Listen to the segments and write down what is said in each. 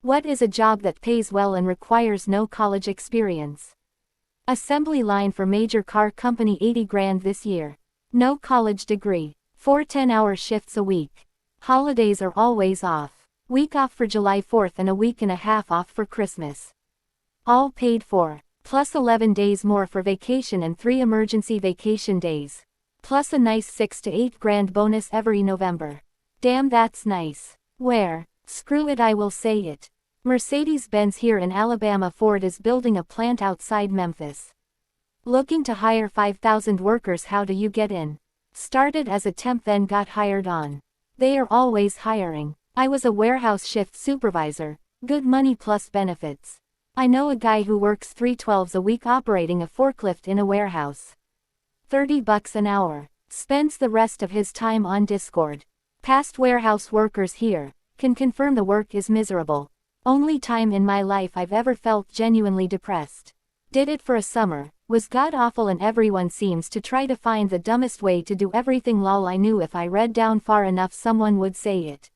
What is a job that pays well and requires no college experience? Assembly line for major car company, 80 grand this year. No college degree. 4 10-hour shifts a week. Holidays are always off. Week off for July 4th and a week and a half off for Christmas. All paid for. Plus 11 days more for vacation and 3 emergency vacation days. Plus a nice 6 to 8 grand bonus every November. Damn, that's nice. Where? Screw it, I will say it. Mercedes-Benz here in Alabama. Ford is building a plant outside Memphis. Looking to hire 5,000 workers. How do you get in? Started as a temp, then got hired on. They are always hiring. I was a warehouse shift supervisor. Good money plus benefits. I know a guy who works 3/12s a week operating a forklift in a warehouse. $30 an hour. Spends the rest of his time on Discord. Past warehouse workers here can confirm the work is miserable. Only time in my life I've ever felt genuinely depressed. Did it for a summer, was god awful, and everyone seems to try to find the dumbest way to do everything. Lol, I knew if I read down far enough someone would say it.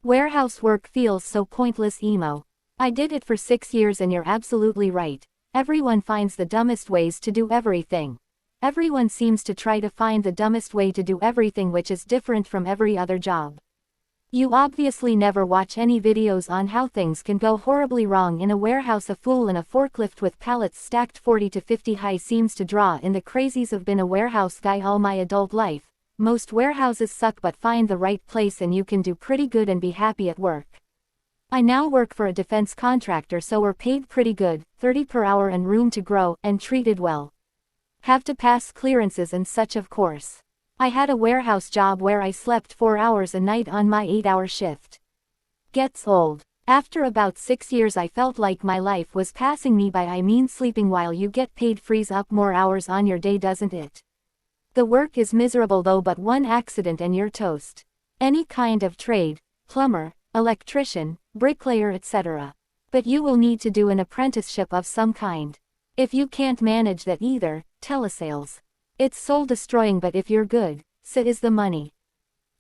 Warehouse work feels so pointless. Emo. I did it for 6 years and you're absolutely right. Everyone finds the dumbest ways to do everything. Everyone seems to try to find the dumbest way to do everything, which is different from every other job. You obviously never watch any videos on how things can go horribly wrong in a warehouse. A fool in a forklift with pallets stacked 40 to 50 high seems to draw in the crazies. I've been a warehouse guy all my adult life. Most warehouses suck, but find the right place and you can do pretty good and be happy at work. I now work for a defense contractor, so we're paid pretty good, 30 per hour and room to grow, and treated well. Have to pass clearances and such, of course. I had a warehouse job where I slept 4 hours a night on my 8-hour shift. Gets old. After about 6 years I felt like my life was passing me by. I mean, sleeping while you get paid frees up more hours on your day, doesn't it? The work is miserable though, but one accident and you're toast. Any kind of trade, plumber, electrician, bricklayer, etc. But you will need to do an apprenticeship of some kind. If you can't manage that either, telesales. It's soul destroying, but if you're good, so is the money.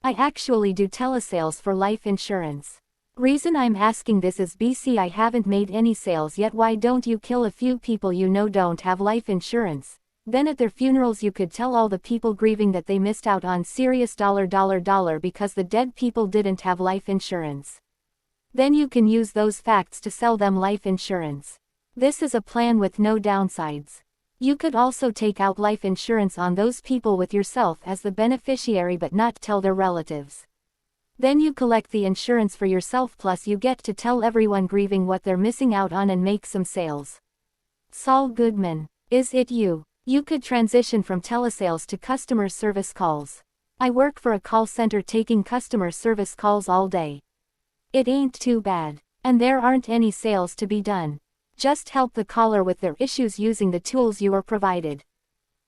I actually do telesales for life insurance. Reason I'm asking this is BC, I haven't made any sales yet. Why don't you kill a few people you know don't have life insurance? Then at their funerals you could tell all the people grieving that they missed out on serious dollar because the dead people didn't have life insurance. Then you can use those facts to sell them life insurance. This is a plan with no downsides. You could also take out life insurance on those people with yourself as the beneficiary but not tell their relatives. Then you collect the insurance for yourself, plus you get to tell everyone grieving what they're missing out on and make some sales. Saul Goodman. Is it you? You could transition from telesales to customer service calls. I work for a call center taking customer service calls all day. It ain't too bad. And there aren't any sales to be done. Just help the caller with their issues using the tools you are provided.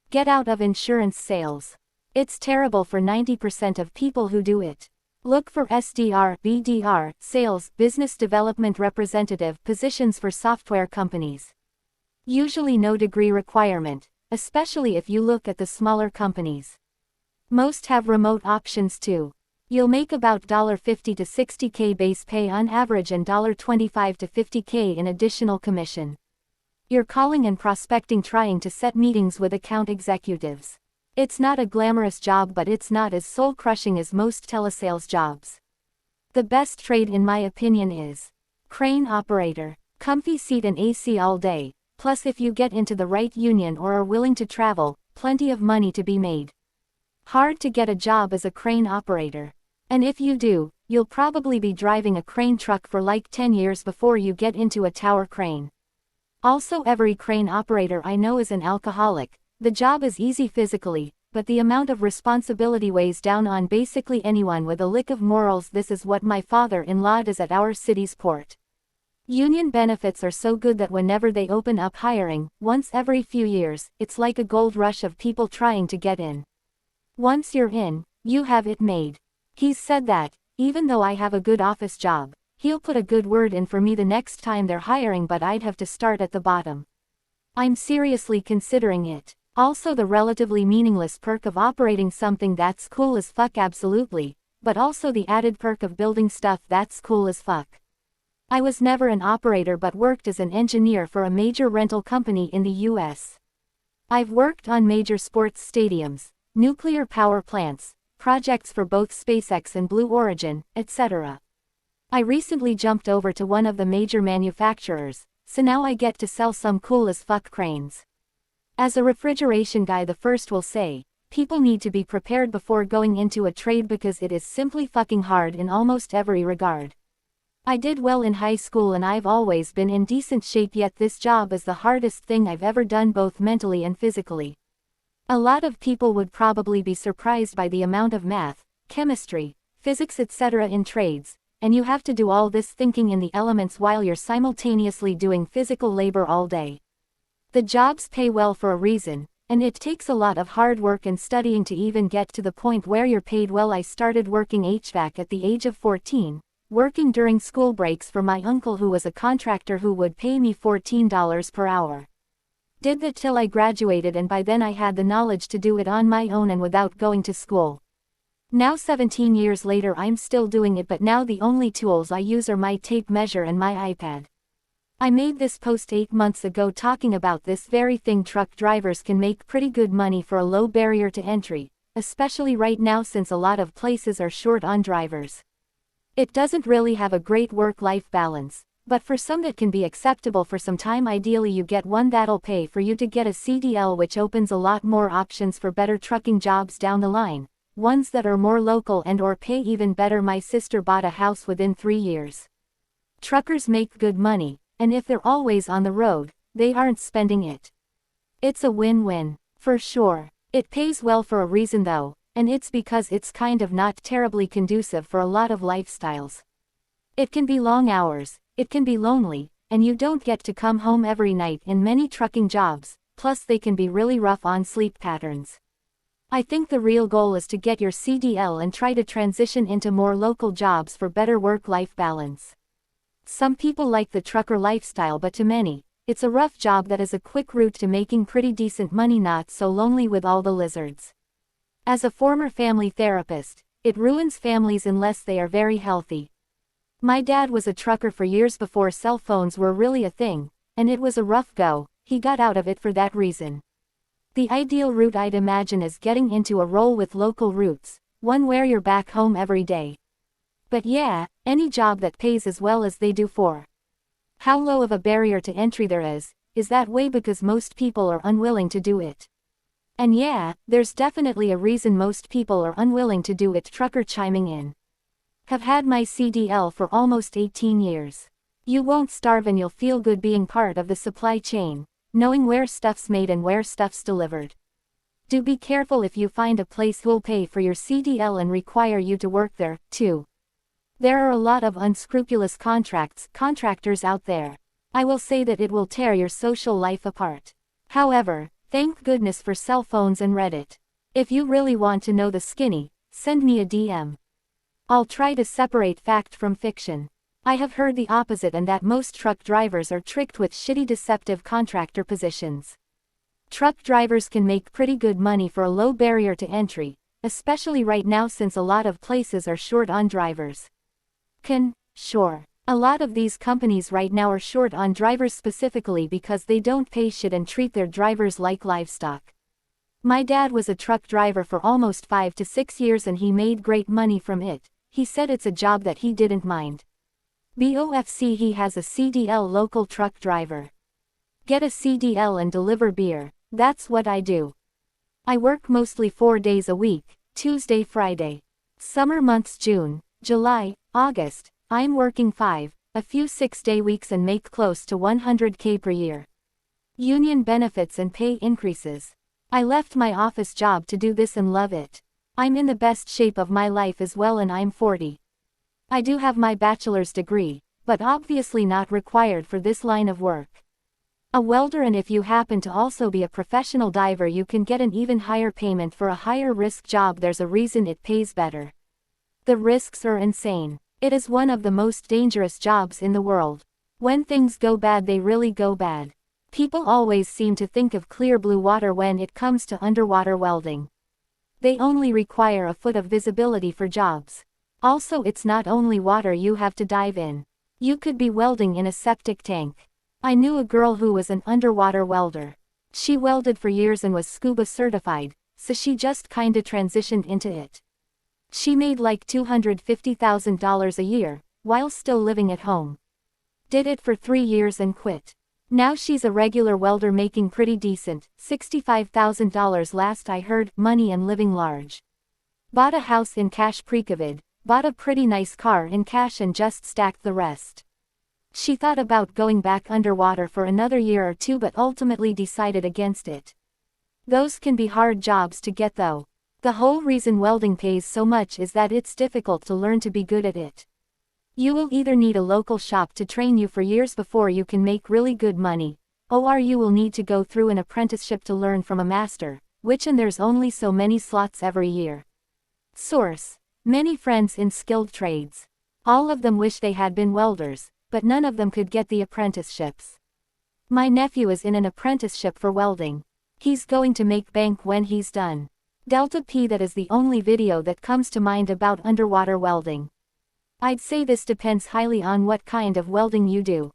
Get out of insurance sales. It's terrible for 90% of people who do it. Look for SDR, BDR, sales, business development representative positions for software companies. Usually no degree requirement, especially if you look at the smaller companies. Most have remote options too. You'll make about $50 to $60K base pay on average and $25 to $50K in additional commission. You're calling and prospecting, trying to set meetings with account executives. It's not a glamorous job, but it's not as soul-crushing as most telesales jobs. The best trade in my opinion is crane operator. Comfy seat and AC all day, plus if you get into the right union or are willing to travel, plenty of money to be made. Hard to get a job as a crane operator. And if you do, you'll probably be driving a crane truck for like 10 years before you get into a tower crane. Also, every crane operator I know is an alcoholic. The job is easy physically, but the amount of responsibility weighs down on basically anyone with a lick of morals. This is what my father-in-law does at our city's port. Union benefits are so good that whenever they open up hiring, once every few years, it's like a gold rush of people trying to get in. Once you're in, you have it made. He's said that, even though I have a good office job, he'll put a good word in for me the next time they're hiring, but I'd have to start at the bottom. I'm seriously considering it. Also, the relatively meaningless perk of operating something that's cool as fuck, absolutely, but also the added perk of building stuff that's cool as fuck. I was never an operator but worked as an engineer for a major rental company in the US. I've worked on major sports stadiums, nuclear power plants, projects for both SpaceX and Blue Origin, etc. I recently jumped over to one of the major manufacturers, so now I get to sell some cool as fuck cranes. As a refrigeration guy, the first will say, people need to be prepared before going into a trade because it is simply fucking hard in almost every regard. I did well in high school and I've always been in decent shape, yet this job is the hardest thing I've ever done both mentally and physically. A lot of people would probably be surprised by the amount of math, chemistry, physics etc. in trades, and you have to do all this thinking in the elements while you're simultaneously doing physical labor all day. The jobs pay well for a reason, and it takes a lot of hard work and studying to even get to the point where you're paid well. I started working HVAC at the age of 14, working during school breaks for my uncle who was a contractor who would pay me $14 per hour. Did that till I graduated, and by then I had the knowledge to do it on my own and without going to school. Now 17 years later I'm still doing it, but now the only tools I use are my tape measure and my iPad. I made this post 8 months ago talking about this very thing. Truck drivers can make pretty good money for a low barrier to entry, especially right now since a lot of places are short on drivers. It doesn't really have a great work-life balance, but for some that can be acceptable for some time. Ideally you get one that'll pay for you to get a CDL, which opens a lot more options for better trucking jobs down the line, ones that are more local and or pay even better. My sister bought a house within 3 years. Truckers make good money, and if they're always on the road, they aren't spending it. It's a win-win, for sure. It pays well for a reason though, and it's because it's kind of not terribly conducive for a lot of lifestyles. It can be long hours, it can be lonely, and you don't get to come home every night in many trucking jobs, plus they can be really rough on sleep patterns. I think the real goal is to get your CDL and try to transition into more local jobs for better work-life balance. Some people like the trucker lifestyle, but to many, it's a rough job that is a quick route to making pretty decent money, not so lonely with all the lizards. As a former family therapist, it ruins families unless they are very healthy. My dad was a trucker for years before cell phones were really a thing, and it was a rough go. He got out of it for that reason. The ideal route I'd imagine is getting into a role with local roots, one where you're back home every day. But yeah, any job that pays as well as they do for how low of a barrier to entry there is that way because most people are unwilling to do it. And yeah, there's definitely a reason most people are unwilling to do it. Trucker chiming in. Have had my CDL for almost 18 years. You won't starve and you'll feel good being part of the supply chain, knowing where stuff's made and where stuff's delivered. Do be careful if you find a place who'll pay for your CDL and require you to work there, too. There are a lot of unscrupulous contractors out there. I will say that it will tear your social life apart. However, thank goodness for cell phones and Reddit. If you really want to know the skinny, send me a DM. I'll try to separate fact from fiction. I have heard the opposite, and that most truck drivers are tricked with shitty deceptive contractor positions. Truck drivers can make pretty good money for a low barrier to entry, especially right now since a lot of places are short on drivers. Sure. A lot of these companies right now are short on drivers specifically because they don't pay shit and treat their drivers like livestock. My dad was a truck driver for almost 5 to 6 years and he made great money from it. He said it's a job that he didn't mind. BOFC, he has a CDL, local truck driver. Get a CDL and deliver beer. That's what I do. I work mostly 4 days a week, Tuesday, Friday. Summer months June, July, August, I'm working 5, a few 6-day weeks and make close to $100K per year. Union benefits and pay increases. I left my office job to do this and love it. I'm in the best shape of my life as well and I'm 40. I do have my bachelor's degree, but obviously not required for this line of work. A welder, and if you happen to also be a professional diver you can get an even higher payment for a higher risk job. There's a reason it pays better. The risks are insane. It is one of the most dangerous jobs in the world. When things go bad, they really go bad. People always seem to think of clear blue water when it comes to underwater welding. They only require a foot of visibility for jobs. Also, it's not only water you have to dive in. You could be welding in a septic tank. I knew a girl who was an underwater welder. She welded for years and was scuba certified, so she just kinda transitioned into it. She made like $250,000 a year, while still living at home. Did it for 3 years and quit. Now she's a regular welder making pretty decent, $65,000 last I heard, money and living large. Bought a house in cash pre-COVID, bought a pretty nice car in cash and just stacked the rest. She thought about going back underwater for another year or two but ultimately decided against it. Those can be hard jobs to get though. The whole reason welding pays so much is that it's difficult to learn to be good at it. You will either need a local shop to train you for years before you can make really good money, or you will need to go through an apprenticeship to learn from a master, and there's only so many slots every year. Source: many friends in skilled trades. All of them wish they had been welders, but none of them could get the apprenticeships. My nephew is in an apprenticeship for welding. He's going to make bank when he's done. Delta P. That is the only video that comes to mind about underwater welding. I'd say this depends highly on what kind of welding you do.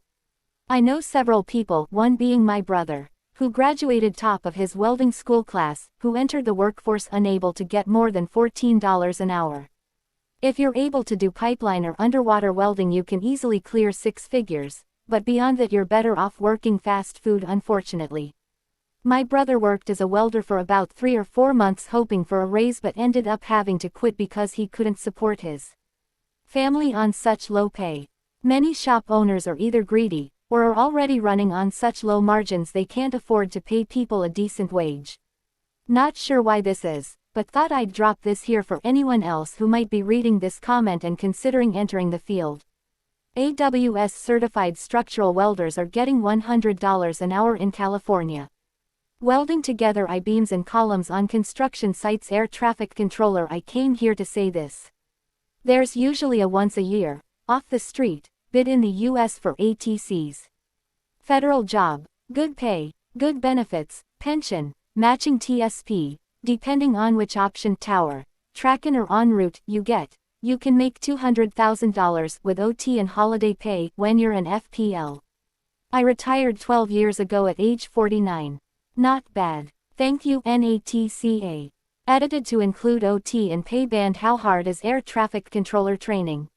I know several people, one being my brother, who graduated top of his welding school class, who entered the workforce unable to get more than $14 an hour. If you're able to do pipeline or underwater welding you can easily clear 6 figures, but beyond that you're better off working fast food unfortunately. My brother worked as a welder for about 3 or 4 months hoping for a raise but ended up having to quit because he couldn't support his family on such low pay. Many shop owners are either greedy, or are already running on such low margins they can't afford to pay people a decent wage. Not sure why this is, but thought I'd drop this here for anyone else who might be reading this comment and considering entering the field. AWS certified structural welders are getting $100 an hour in California. Welding together I-beams and columns on construction sites. Air traffic controller. I came here to say this. There's usually a once a year, off the street, bid in the US for ATCs. Federal job, good pay, good benefits, pension, matching TSP, depending on which option tower, track-in or en route you get. You can make $200,000 with OT and holiday pay when you're an FPL. I retired 12 years ago at age 49. Not bad. Thank you NATCA. Edited to include OT and pay. Band. How hard is air traffic controller training?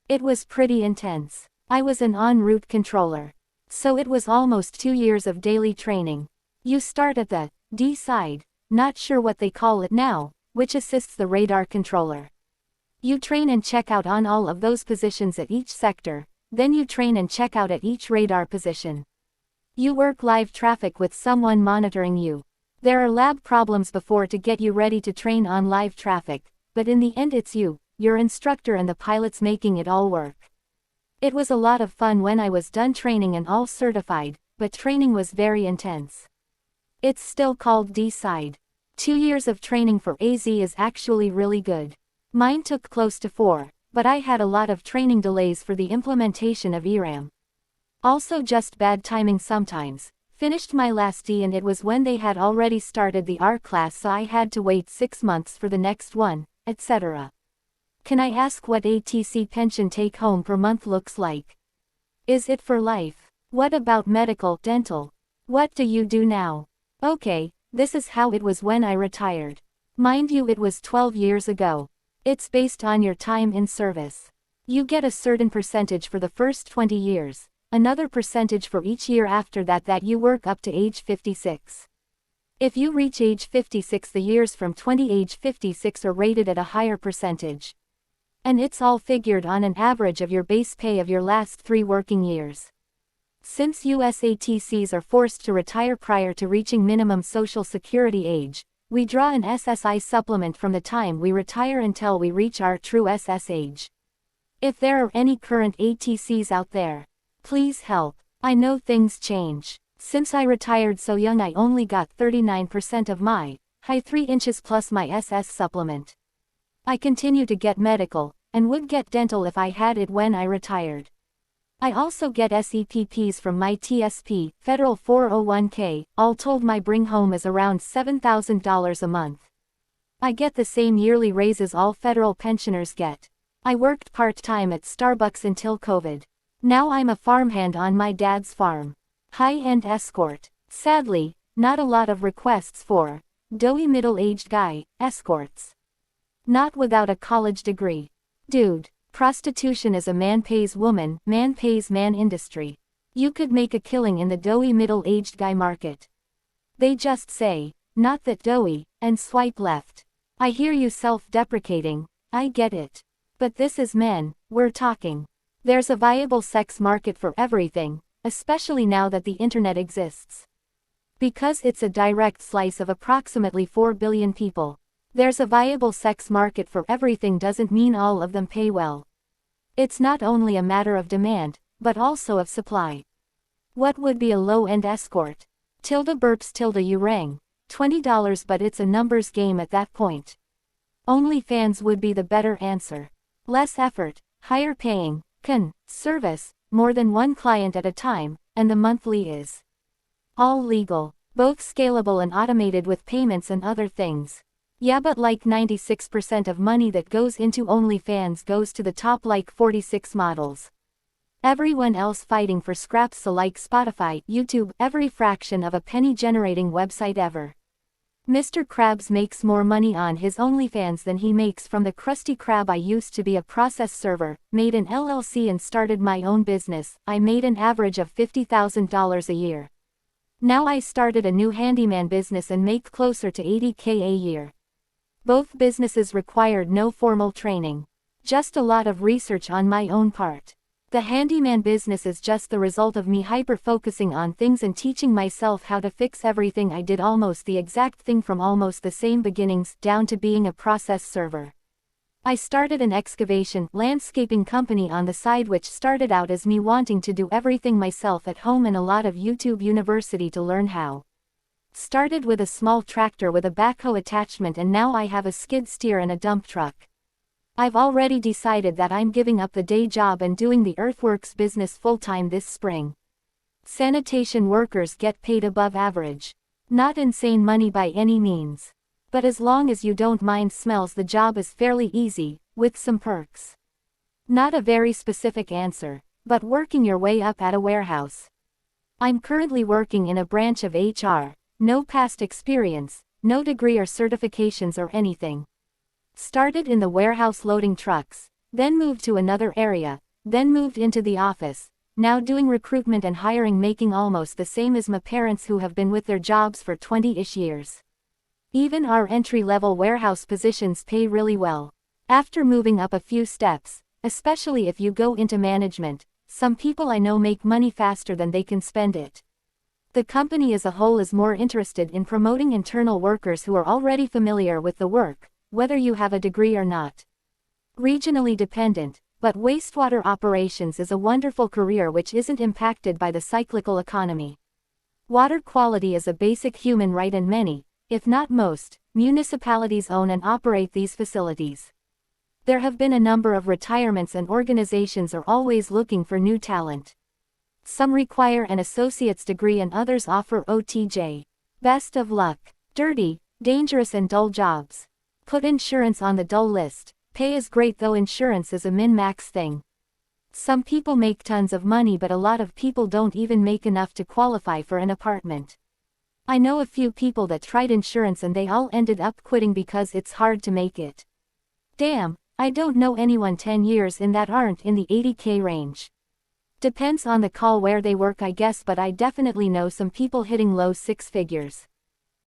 It was pretty intense. I was an en route controller. So it was almost 2 years of daily training. You start at the D side, not sure what they call it now, which assists the radar controller. You train and check out on all of those positions at each sector, then you train and check out at each radar position. You work live traffic with someone monitoring you. There are lab problems before to get you ready to train on live traffic, but in the end it's you, your instructor and the pilots making it all work. It was a lot of fun when I was done training and all certified, but training was very intense. It's still called D-side. 2 years of training for AZ is actually really good. Mine took close to 4, but I had a lot of training delays for the implementation of ERAM. Also just bad timing sometimes. Finished my last D and it was when they had already started the R class so I had to wait 6 months for the next one, etc. Can I ask what ATC pension take home per month looks like? Is it for life? What about medical, dental? What do you do now? Okay, this is how it was when I retired. Mind you, it was 12 years ago. It's based on your time in service. You get a certain percentage for the first 20 years, another percentage for each year after that you work up to age 56. If you reach age 56, the years from 20 age 56 are rated at a higher percentage. And it's all figured on an average of your base pay of your last 3 working years. Since US ATCs are forced to retire prior to reaching minimum Social Security age, we draw an SSI supplement from the time we retire until we reach our true SS age. If there are any current ATCs out there, please help. I know things change. Since I retired so young I only got 39% of my high 3 inches plus my SS supplement. I continue to get medical, and would get dental if I had it when I retired. I also get SEPPs from my TSP, federal 401k, all told my bring home is around $7,000 a month. I get the same yearly raises all federal pensioners get. I worked part-time at Starbucks until COVID. Now I'm a farmhand on my dad's farm. High-end escort. Sadly, not a lot of requests for doughy middle-aged guy escorts. Not without a college degree. Dude, prostitution is a man pays woman, man pays man industry. You could make a killing in the doughy middle-aged guy market. They just say, not that doughy, and swipe left. I hear you self-deprecating, I get it. But this is men, we're talking. There's a viable sex market for everything, especially now that the internet exists. Because it's a direct slice of approximately 4 billion people. There's a viable sex market for everything doesn't mean all of them pay well. It's not only a matter of demand, but also of supply. What would be a low-end escort? Tilda burps tilde you rang. $20 but it's a numbers game at that point. OnlyFans would be the better answer. Less effort, higher paying, service, more than one client at a time, and the monthly is all legal, both scalable and automated with payments and other things. Yeah, but like 96% of money that goes into OnlyFans goes to the top like 46 models. Everyone else fighting for scraps so like Spotify, YouTube, every fraction of a penny generating website ever. Mr. Krabs makes more money on his OnlyFans than he makes from the Krusty Krab. I used to be a process server, made an LLC and started my own business. I made an average of $50,000 a year. Now I started a new handyman business and make closer to $80K a year. Both businesses required no formal training. Just a lot of research on my own part. The handyman business is just the result of me hyper-focusing on things and teaching myself how to fix everything. I did almost the exact thing from almost the same beginnings down to being a process server. I started an excavation, landscaping company on the side which started out as me wanting to do everything myself at home and a lot of YouTube University to learn how. Started with a small tractor with a backhoe attachment and now I have a skid steer and a dump truck. I've already decided that I'm giving up the day job and doing the earthworks business full-time this spring. Sanitation workers get paid above average. Not insane money by any means. But as long as you don't mind smells, the job is fairly easy, with some perks. Not a very specific answer, but working your way up at a warehouse. I'm currently working in a branch of HR. No past experience, no degree or certifications or anything. Started in the warehouse loading trucks, then moved to another area, then moved into the office, now doing recruitment and hiring, making almost the same as my parents who have been with their jobs for 20-ish years. Even our entry-level warehouse positions pay really well. After moving up a few steps, especially if you go into management, some people I know make money faster than they can spend it. The company as a whole is more interested in promoting internal workers who are already familiar with the work, whether you have a degree or not. Regionally dependent, but wastewater operations is a wonderful career which isn't impacted by the cyclical economy. Water quality is a basic human right and many, if not most, municipalities own and operate these facilities. There have been a number of retirements and organizations are always looking for new talent. Some require an associate's degree and others offer OTJ. Best of luck. Dirty, dangerous and dull jobs. Put insurance on the dull list. Pay is great though insurance is a min-max thing. Some people make tons of money but a lot of people don't even make enough to qualify for an apartment. I know a few people that tried insurance and they all ended up quitting because it's hard to make it. Damn, I don't know anyone 10 years in that aren't in the 80K range. Depends on the call where they work I guess, but I definitely know some people hitting low six figures.